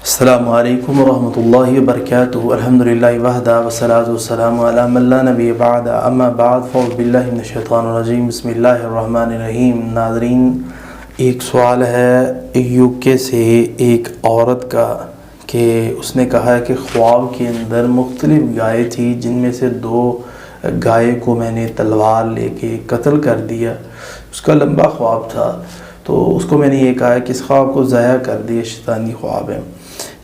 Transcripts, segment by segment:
السلام علیکم ورحمۃ اللہ وبرکاتہ الحمدللہ وحدہ والصلاۃ والسلام علی من لا نبی بعد اما بعد فاعوذ باللہ من الشیطان الرجیم بسم اللہ الرحمن الرحیم۔ ناظرین، ایک سوال ہے یو کے سے ایک عورت کا کہ اس نے کہا ہے کہ خواب کے اندر مختلف گائے تھی، جن میں سے 2 گائے کو میں نے تلوار لے کے قتل کر دیا۔ اس کا لمبا خواب تھا، تو اس کو میں نے یہ کہا کہ اس خواب کو ضائع کر دیا، شیطانی خواب ہے۔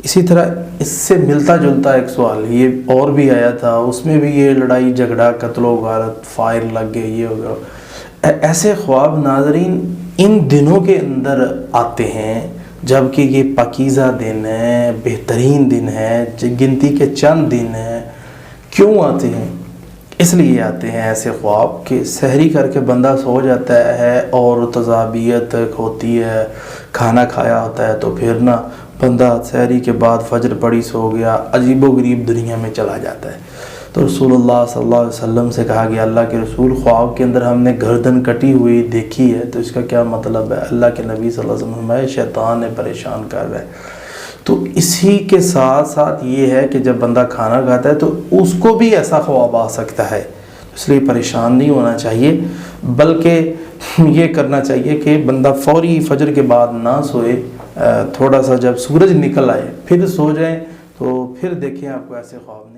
اسی طرح اس سے ملتا جلتا ایک سوال یہ اور بھی آیا تھا، اس میں بھی یہ لڑائی جھگڑا، قتل و غارت، فائر لگ گئے، یہ ہو گیا۔ ایسے خواب ناظرین ان دنوں کے اندر آتے ہیں جب کہ یہ پاکیزہ دن ہے، بہترین دن ہے، گنتی کے چند دن ہیں۔ کیوں آتے ہیں؟ اس لیے آتے ہیں ایسے خواب کہ سحری کر کے بندہ سو جاتا ہے اور تضابیت ہوتی ہے، کھانا کھایا ہوتا ہے، تو پھر نا بندہ سحری کے بعد فجر پڑی سو گیا، عجیب و غریب دنیا میں چلا جاتا ہے۔ تو رسول اللہ صلی اللہ علیہ وسلم سے کہا گیا، اللہ کے رسول، خواب کے اندر ہم نے گردن کٹی ہوئی دیکھی ہے، تو اس کا کیا مطلب ہے؟ اللہ کے نبی صلی اللہ علیہ وسلم فرمائے شیطان نے پریشان کر رہا ہے۔ تو اسی کے ساتھ ساتھ یہ ہے کہ جب بندہ کھانا کھاتا ہے تو اس کو بھی ایسا خواب آ سکتا ہے، اس لیے پریشان نہیں ہونا چاہیے، بلکہ یہ کرنا چاہیے کہ بندہ فوری فجر کے بعد نہ سوئے، تھوڑا سا جب سورج نکل آئے پھر سو جائیں، تو پھر دیکھیں آپ کو ایسے خواب نہیں